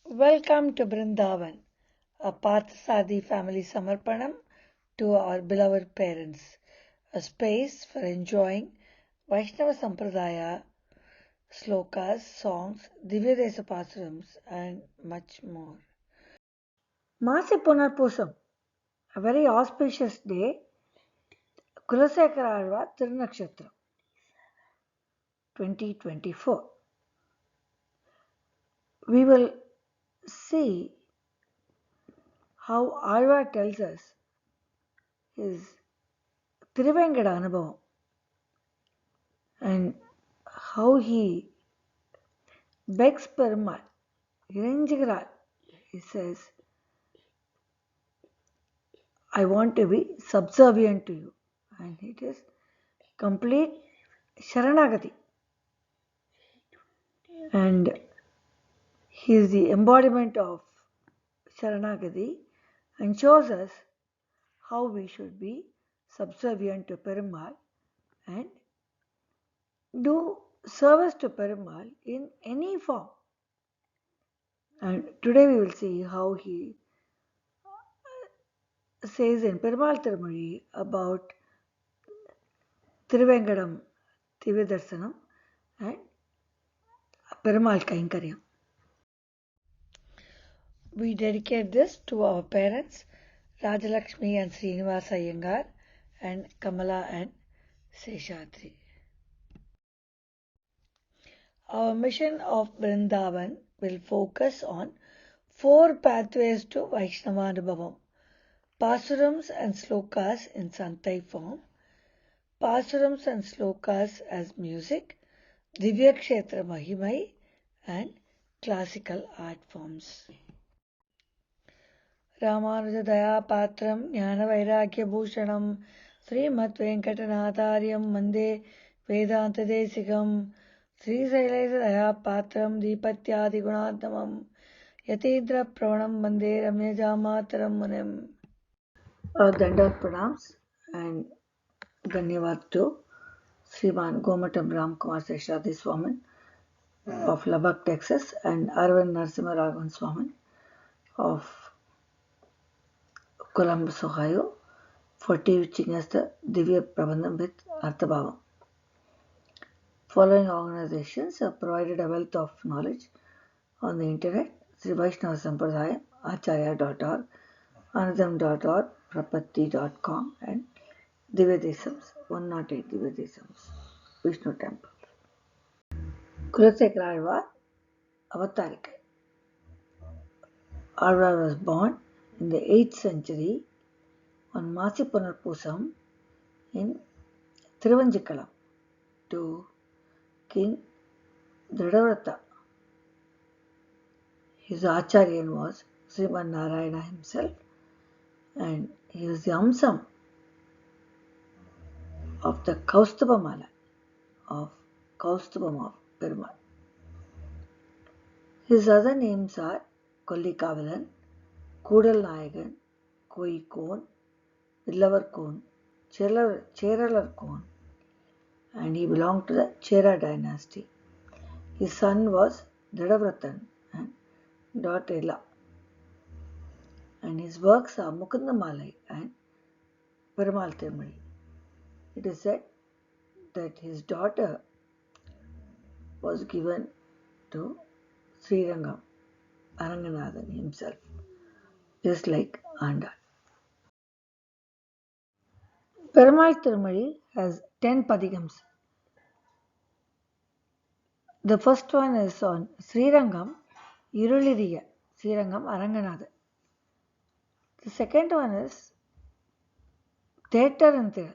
Welcome to Vrindavan, a Parthasadi family samarpanam to our beloved parents, a space for enjoying Vaishnava Sampradaya, slokas, songs, Divyadesa Pasurams, and much more. MasiPunarpoosam, a very auspicious day, Kulasekara Azhwar T.Nakshatram, 2024. We will see how Azhwar tells us his Thiruvengada Anubhavam and how he begs Perumal, Iranjigaral. He says, I want to be subservient to you. And it is complete Sharanagati. And he is the embodiment of Sharanagati and shows us how we should be subservient to Perumal and do service to Perumal in any form. And today we will see how he says in Perumal Tirumozhi about Thiruvengadam Divyadarsanam and Perumal kainkaryam. We dedicate this to our parents, Rajalakshmi and Srinivasa Iyengar, and Kamala and Seshadri. Our mission of Vrindavan will focus on 4 pathways to Vaishnavanubhavam: Pasurams and Slokas in Santai form, Pasurams and Slokas as music, Divyakshetra Mahimai, and classical art forms. Ramanuja Dayapatram Jnana Vairagyabhushanam Srimad Venkatanacharyam Mande Vedanta Desikam Sri Sailesa Dayapatram Deepatyadi Gunadhamam Yatindra Pravanam Mande Ramyajamataram Munim. Dandar pranams and Dhanyavad to Sriman Gomatam Ram Kumar Seshadri Swamin of Lubbock, Texas, and Arvind Narasimha Raghavan Swamin of Columbus, Ohio, for teaching us the Divya Prabandham with Arthabhavam. Following organizations have provided a wealth of knowledge on the internet: Sri Vaishnava Sampradayam, Acharya.org, Anandam.org, Prapatti.com, and Divyadesams, 108 Divyadesams, Vishnu Temple. Kulasekara Azhwar, Avatarika. Azhwar was born in the 8th century on MasiPunarpoosam in Thiruvanjikalam to King Dhrdavrata. His Acharyan was Sriman Narayana himself, and he was the Amsam of the Kaustubham of Kaustubham of Perumal. His other names are Kollikkaavalan, Koodal Naayagan, Koyikone, Villavar, Cheralarkone, and he belonged to the Chera dynasty. His son was Dhridavratan and daughter Ella. And his works are Mukunda malai and Perumal Tirumozhi. It is said that his daughter was given to Srirangam, Aranganathan himself, just like Andal. Perumal Tirumozhi has 10 padigams. The first one is on Srirangam, Iruliriya, Srirangam, Aranganathan. The second one is Theatre and Thirul,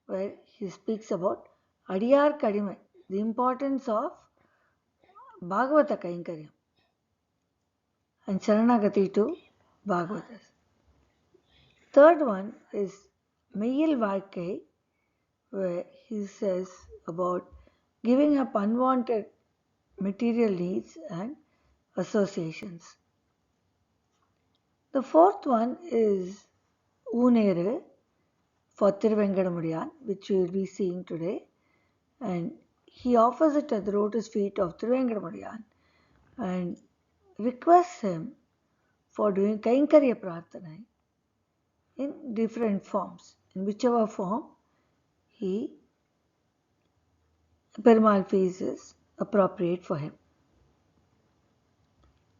where he speaks about Adiyar Kadimai, the importance of Bhagavata kainkaryam and Sharanagati to Bhagavatas. Third one is Meyyil Varkai, where he says about giving up unwanted material needs and associations. The fourth one is Uneru for Thiruvengadamudiyaan, which we will be seeing today, and he offers it at the lotus feet of Thiruvengadamudiyaan, and requests him for doing kainkaryamvendudhal in different forms, in whichever form Perumal feels is appropriate for him.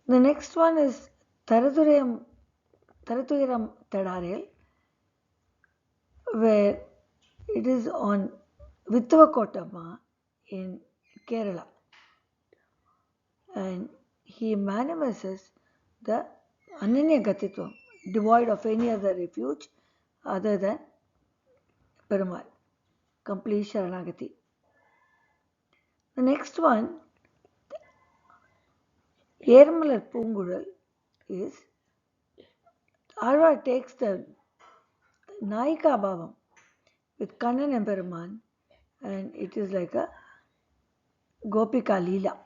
The next one is Tharathuram Tadare, where it is on Vittavakottama in Kerala, and he manifests the Ananya Gatitvam, devoid of any other refuge other than Perumal, complete Sharanagati. The next one, Yermalar Pungudal, is Azhwar takes the Nayika Bhavam with Kannan and Peruman, and it is like a Gopika Leela.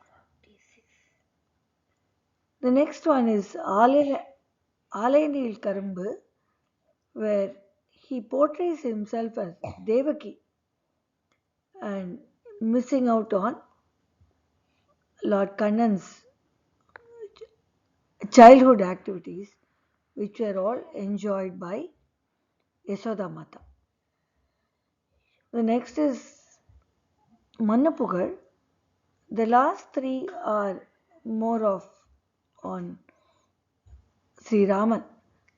The next one is Alainil Karumbu, where he portrays himself as Devaki and missing out on Lord Kannan's childhood activities, which were all enjoyed by Yashoda Mata. The next is Mannapugar. The last three are more of on Sri Raman,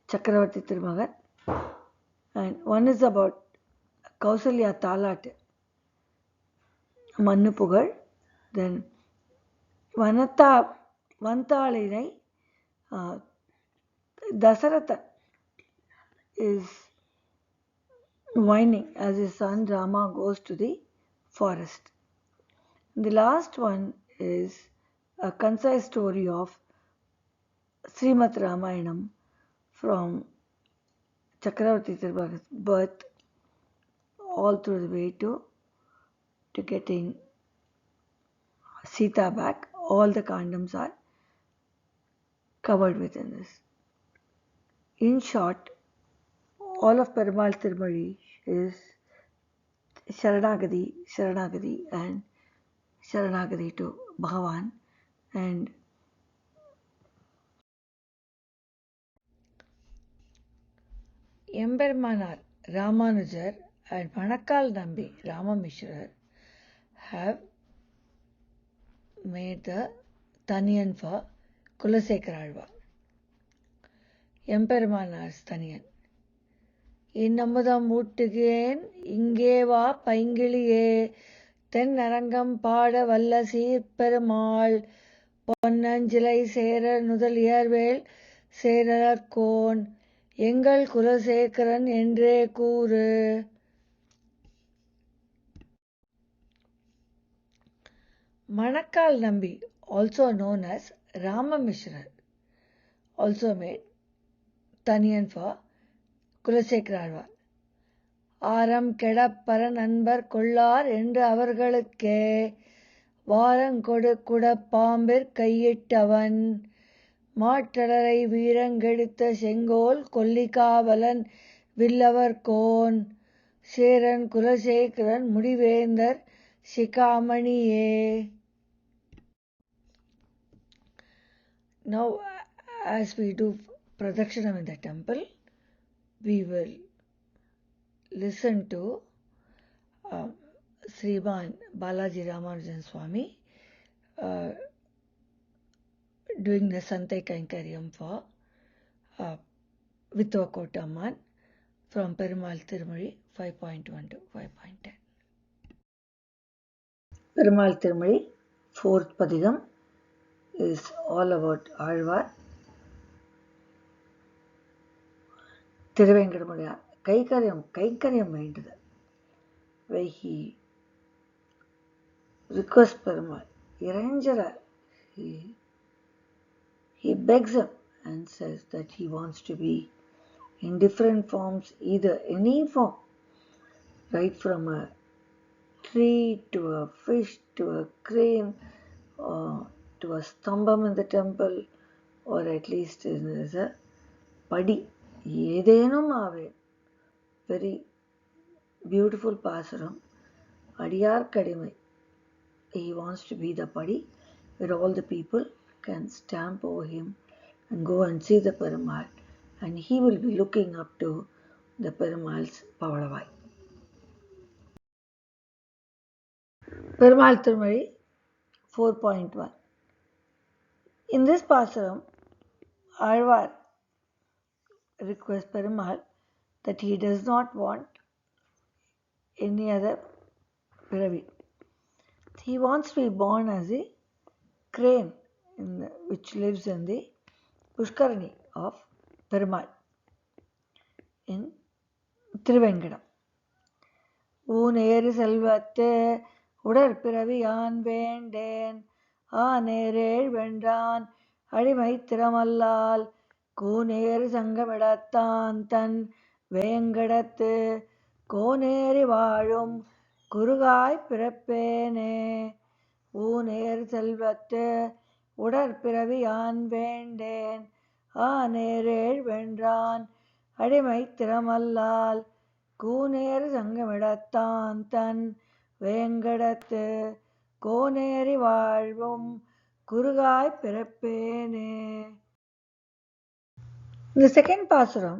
Chakravarti Thirumagan, and one is about Kausalya Talat, Mannupugar, then Vantalinai, Dasaratha is whining as his son Rama goes to the forest. The last one is a concise story of Srimad Ramayanam from Chakravarti Thirumagan's birth all through the way to getting Sita back. All the kandams are covered within this. In short, all of Perumal Tirumazhi is Sharanagati and Sharanagati to Bhagavan, and Embermanar Ramanujar and Manakal Nambi Ramamishrar have made the Taniyan for Kulasekara Azhwar. Embermanar's Taniyan. இன்னமுதம் ஊட்டுகிறேன் இங்கே வா பைங்கிளியே தென்னரங்கம் பாட வல்ல சீர்பெருமாள் பொன்னஞ்சிலை சேர நுதலியர்வேல் சேரலர்கோன் எங்கள் குலசேகரன் என்றே கூறு. Manakal Nambi, also known as Ramamishrar, also made Taniyan for Kulasekara Azhwar. ஆரம் கெடப்பர நண்பர் கொள்ளார் என்று அவர்களுக்கே வாரங்கொடு குடப்பாம்பிற் கையிட்டவன் மாற்றலரை வீரங்கெடுத்த செங்கோல் கொல்லிக்காவலன் வில்லவர் கோன் சேரன் குலசேகரன் முடிவேந்தர் சிகாமணியே. Now, as we do Pradakshinam in the temple, we will listen to Sriman Balaji Ramanujan Swami doing the Santai Kainkaryam for Vittavakottaman from Perumal Tirumazhi 5.1 to 5.10. Perumal Tirumazhi, 4th Padigam, is all about Azhwar. Thiruvengada kainkaryamvendudhal, where he requests Perumal, he begs him and says that he wants to be in different forms, either any form, right from a tree to a fish to a crane to a stambam in the temple, or at least as a padi. Edhenum ave. Very beautiful pasaram. Adiyar kadimai. He wants to be the padi where all the people can stamp over him and go and see the Perumal, and he will be looking up to the Perumal's Pavalavai. Perumal Thirumozhi 4.1. In this Pasuram, Azhwar requests Perumal that he does not want any other Piravi. He wants to be born as a crane which lives in the Pushkarani of Perumal in Thiruvengada. ஊனேறு செல்வத்து உடற்பிறவியான் வேண்டேன் ஆனேரேழ் வென்றான் அடிமை திறமல்லால் கூனேறு சங்கமிடத்தான் தன் வேங்கடத்து கோனேறி வாழும் குறுகாய் பிறப்பேனே. ஊனேறு செல்வத்து உடற்பிறவியான் வேண்டேன் ஆனேரேழ் வென்றான் அடிமை திறமல்லால் கூனேறு சங்கமிடத்தான் தன் வேங்கடத்து கோனேறி வாழ்வும் குறுகாய் பிறப்பேனே. In the second Pasuram,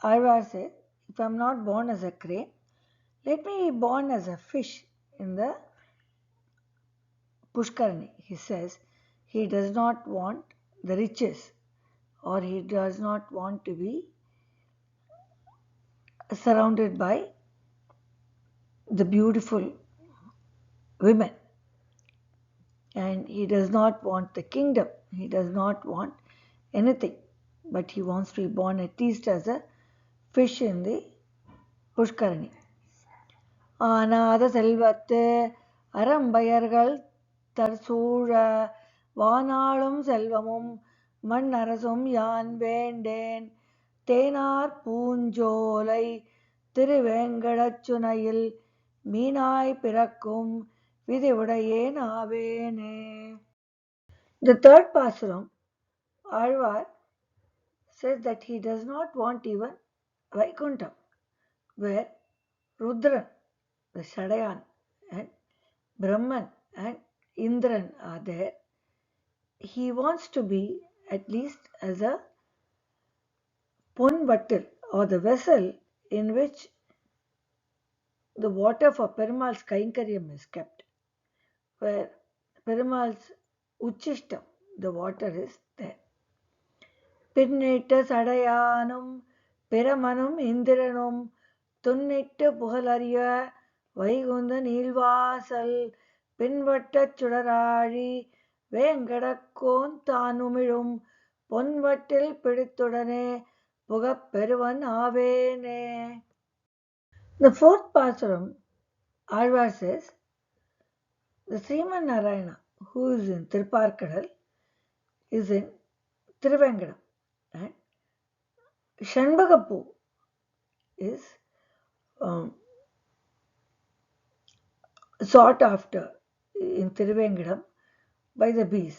Azhwar says, if I am not born as a crane, let me be born as a fish in the Pushkarani. He says he does not want the riches, or he does not want to be surrounded by the beautiful women, and he does not want the kingdom, he does not want anything, but he wants to be born at least as a fish in the Pushkarani. ஆனாத செல்வத்து அறம்பயர்கள் தற்சூழ வானாளும் செல்வமும் மண்ணரசும் யான் வேண்டேன் தேனார் பூஞ்சோலை திருவேங்கடச்சுனையில் மீனாய் பிறக்கும் விதிவுடையேன் ஆவேனே. The third Pasuram, Azhwar says that he does not want even Vaikuntham, where Rudran, the Shadayan, and Brahman and Indran are there. He wants to be at least as a Ponvattil, or the vessel in which the water for Perumal's kainkaryam is kept, where Perumal's Uchishtam, the water is there. பின்னிட்ட சடையானும் பிரமனும் இந்திரனும் துன்னிட்டு புகழறிய Vaikuntha நீள்வாசல் பின்வட்டச் சுடராழி வேங்கடக்கோன் தானுமிழும் பொன்வட்டில் பிடித்துடனே புகப் பெருவன் ஆவேனே. The fourth Pasuram, Azhwar says, the Sriman Narayana, who is in Tirupparkadal, is in Thiruvengada, and Shanbagapu is sought after in Thiruvengadam by the bees.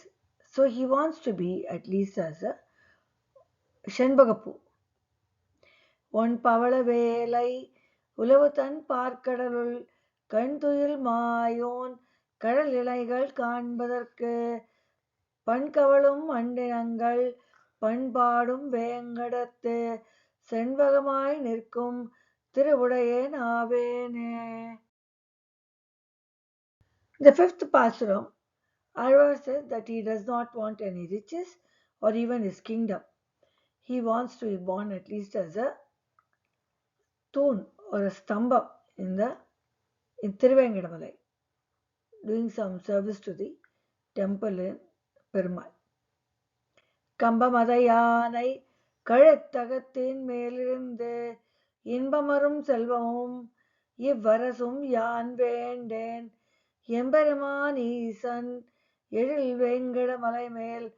So he wants to be at least as a Shanbagapu. One பவள வேலை உலவு தன் பார்க்கடலுள் கண்துயில் மாயோன் கடல் இலைகள் காண்பதற்கு பண்கவளும் மண்டினங்கள் பண்பாடும் வேங்கடத்து செண்பகமாய் நிற்கும் திருவுடையேன் ஆவேனே. The fifth Pasuram, Azhwar says that he does not want any riches or even his kingdom. He wants to be born at least as a Toon or a Stambam in Thiruvengadamalai, doing some service to the temple in Perumal. கம்பமதையானை கழுத்தகத்தின் மேலிருந்து இன்பமரும் செல்வமும் இவ்வரசும் யான் வேண்டேன் எம்பெருமான் ஈசன் எழில் வேங்கட மலைமேல்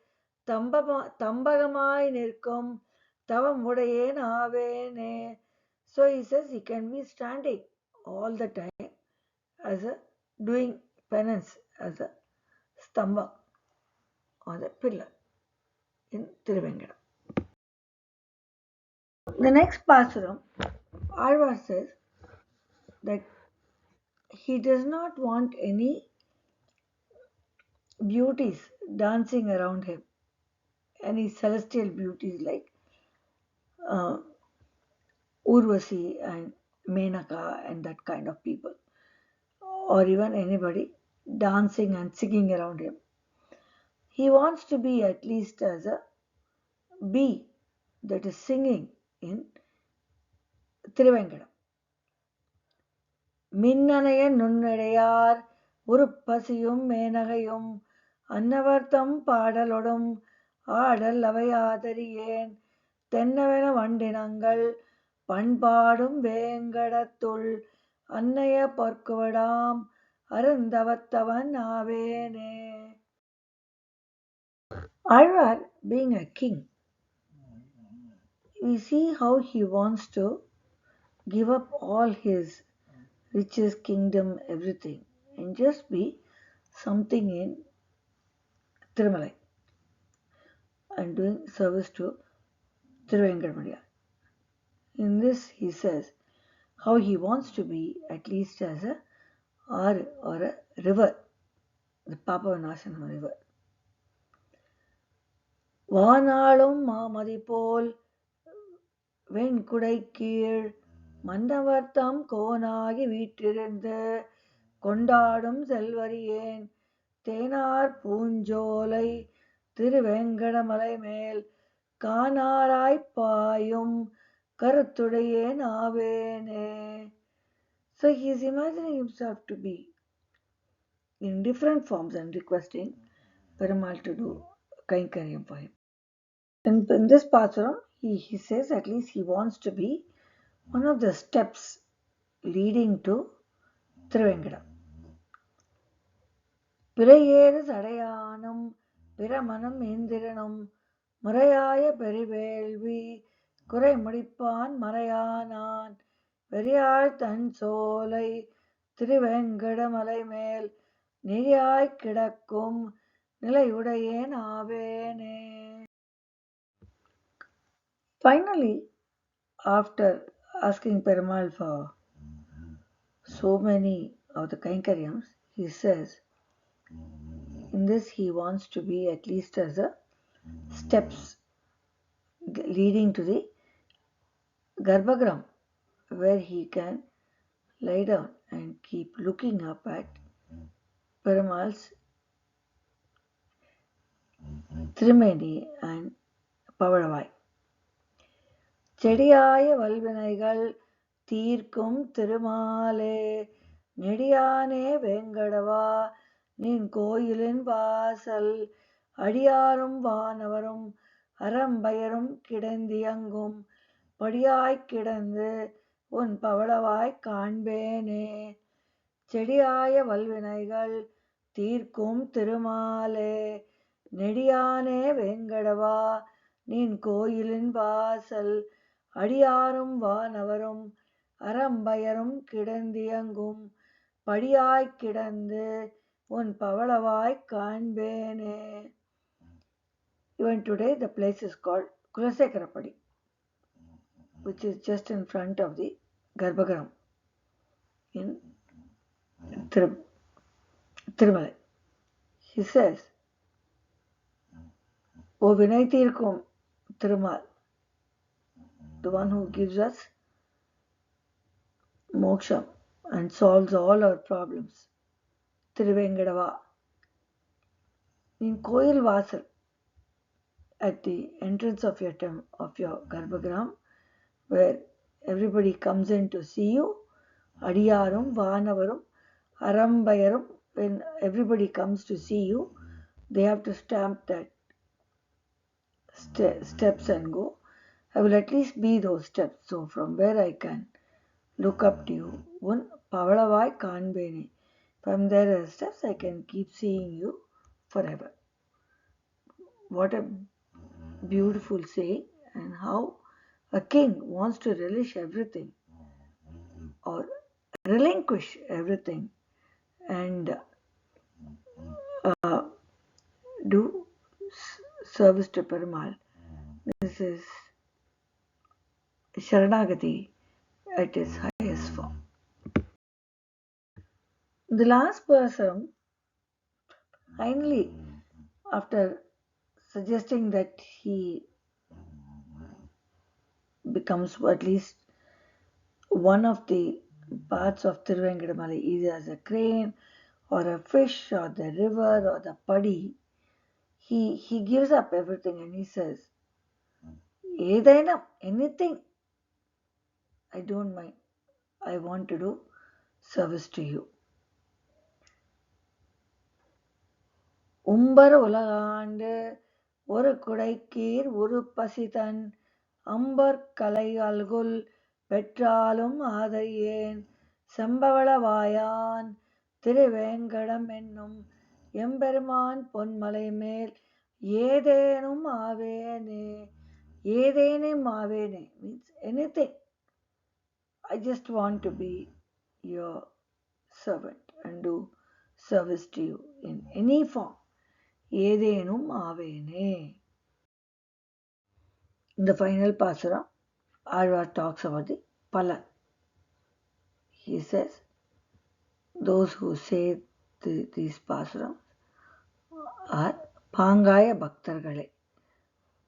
தம்பகமாய் நிற்கும் தவம் உடையேன் ஆவேனே. So he says he can be standing all the time as a doing penance as a stamba or the pillar in Thiruvengada. The next Pasuram, Azhwar says that he does not want any beauties dancing around him, any celestial beauties like uh, Urvasi and Menaka and that kind of people, or even anybody dancing and singing around him. He wants to be at least as a bee that is singing in Thiruvengada. மின்னணைய நுண்ணிடையார் உருப்பசியும் மேனகையும் அன்னவர்தம் பாடலொடும் ஆடல் அவையாதரியேன் தென்னவென வண்டினங்கள் பண்பாடும் வேங்கடத்துள் அன்னைய பொற்குவடாம் அருந்தவத்தவன் ஆவேனே. Azhwar being a king, we see how he wants to give up all his riches, kingdom, everything, and just be something in Thirumalai and doing service to Thiruvengadamadiya. In this, he says how he wants to be at least as a or a river, the Papavanasana river. வானாளும் மாமதி போல் வெண்குடை கீழ் மன்னவர்தம் கோனாகி வீற்றிருந்து கொண்டாடும் செல்வரியேன் தேனார் பூஞ்சோலை திருவேங்கடமலை மேல் காணாராய்ப் பாயும் கருத்துடையேன் ஆவேனே. So he is imagining himself to be in different forms and requesting Perumal to do kainkaryam for him. And in this pasaram, he says at least he wants to be one of the steps leading to Thiruvengada. பிறையேறு சடையானும் பிரமனும் இந்திரனும் முறையாய பெருவேள்வி குறைமுடிப்பான் மறையானான் பெரியாள் தன் சோலை திருவேங்கடமலை மேல் நெறியாய்க் கிடக்கும் நிலையுடையேன் ஆவேனே. Finally, after asking Perumal for so many of the kainkaryams, he says in this he wants to be at least as a steps leading to the Garbhagram, where he can lie down and keep looking up at Perumal's Trimeni and Pavalavai. செடியாய வல்வினைகள் தீர்க்கும் திருமாலே நெடியானே வேங்கடவா நின் கோயிலின் வாசல் அடியாரும் வானவரும் அறம்பயரும் கிடந்தியங்கும் படியாய்க் கிடந்து உன் பவளவாய்க் காண்பேனே. செடியாய வல்வினைகள் தீர்க்கும் திருமாலே நெடியானே வேங்கடவா நின் கோயிலின் வாசல் அடியாரும் வானவரும் அறம்பயரும் கிடந்தியங்கும் படியாய்க் கிடந்து உன் பவளவாய்க் காண்பேனே. Even today the place is called Kulasekara, which is just in front of the Garbhagram in Thirumalai. He says, O Vinay Tirkum Thirumal, the one who gives us moksha and solves all our problems, Thiruvengadava, in Koil Vasal, at the entrance of your Garbhagram, where everybody comes in to see you, Adiyarum, Vanavarum, Arambayarum, when everybody comes to see you, they have to stamp that steps and go. I will at least be those steps. So from where I can look up to you, one Pavalavai Kanbene. From there as steps, I can keep seeing you forever. What a beautiful saying, and how a king wants to relish everything or relinquish everything and do service to Perumal. This is Sharanagati at its highest form. The last person, Finally, after suggesting that he becomes at least one of the parts of Thiruvengadamala, either as a crane or a fish or the river or the padi, he gives up everything and he says, Edainam, anything, I don't mind. I want to do service to you. உம்பர் உலகாண்டு ஒரு குடைக்கீர் ஒரு பசிதன் amber கலையல்குல் பெற்றாலும் ஆதையேன் செம்பவள வாயான் திருவேங்கடம் என்னும் எம்பெருமான் பொன்மலை மேல் ஏதேனும் ஆவேனே. ஏதேனும் ஆவேனே means anything. I just want to be your servant and do service to you in any form. ஏதேனும் ஆவேனே. In the final pasara, Azhwar talks about the Pala. He says, those who say these pasarams are Pangaya Bhaktargale.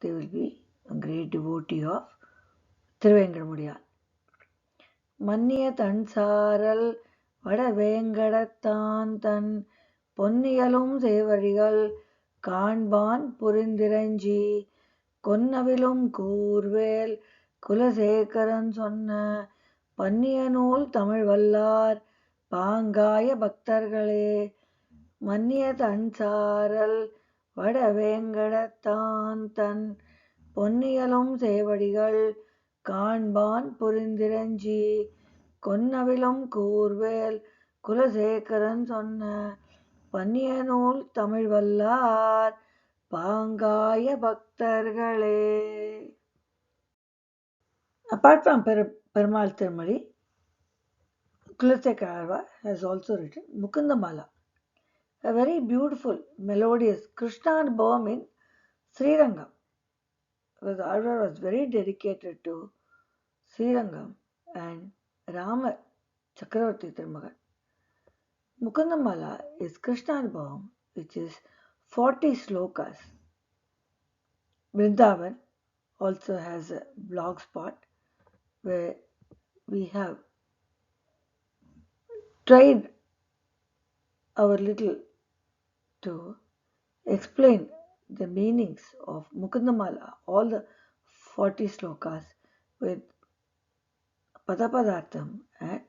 They will be a great devotee of Thiruvengadamudiyal. மன்னிய தன்சாரல் வடவேங்கடத்தான் தன் பொன்னியலும் சேவடிகள் காண்பான் புரிந்திரஞ்சி கொன்னவிலும் கூர்வேல் குலசேகரன் சொன்ன பன்னிய நூல் தமிழ் வல்லார் பாங்காய பக்தர்களே. மன்னிய தன்சாரல் வடவேங்கடத்தான் தன் பொன்னியலும் சேவடிகள் காண்பான் புரிந்திரஞ்சி கொன்னவிலும் கூர்வேல் குலசேகரன் சொன்ன பன்னிய நூல் தமிழ் வல்லார் பாங்காய பக்தர்களே. Apart from Perumal Thirumozhi, Kulasekara Azhwar has also written Mukunda, a very beautiful, melodious Krishnanubhavam in Srirangam. Because Azhwar was very dedicated to Srirangam and Rama Chakravarti Thirumagan. Mukunda is Krishnanubhavam, which is 40 slokas. Vrindavan also has a blog spot where we have tried our little to explain the meanings of Mukunda, all the 40 slokas with Padapadartham and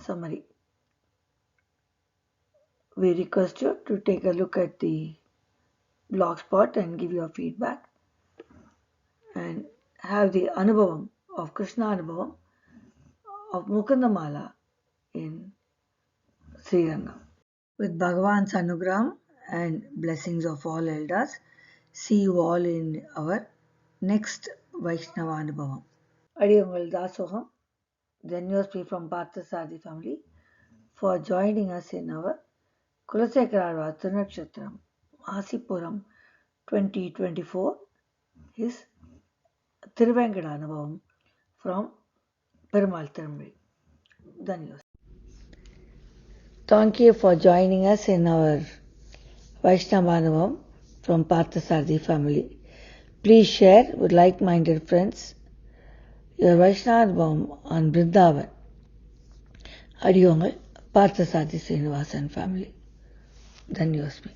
summary. We request you to take a look at the blog spot and give your feedback and have the Anubhavam of Krishna Anubhavam of Mukunda in Srirangam. With Bhagavan's Anugraham and blessings of all elders, see you all in our next Vaishnava Anubhavam. Adiyengal Dasoham, Dhanyospi from Parthasarathi family, for joining us in our Kulasekara Azhwar T.Nakshatram MasiPunarpoosam 2024, his Thiruvengada Anubhavam from Perumal Thirumozhi. Dhanyos. Thank you for joining us in our Vaishnava Anubhavam from Parthasarathi family. Please share with like-minded friends your Vaishnava Anubhavam on Vrindavan. Adiyengal Parthasarathi Srinivasan family. Dhanyosmi.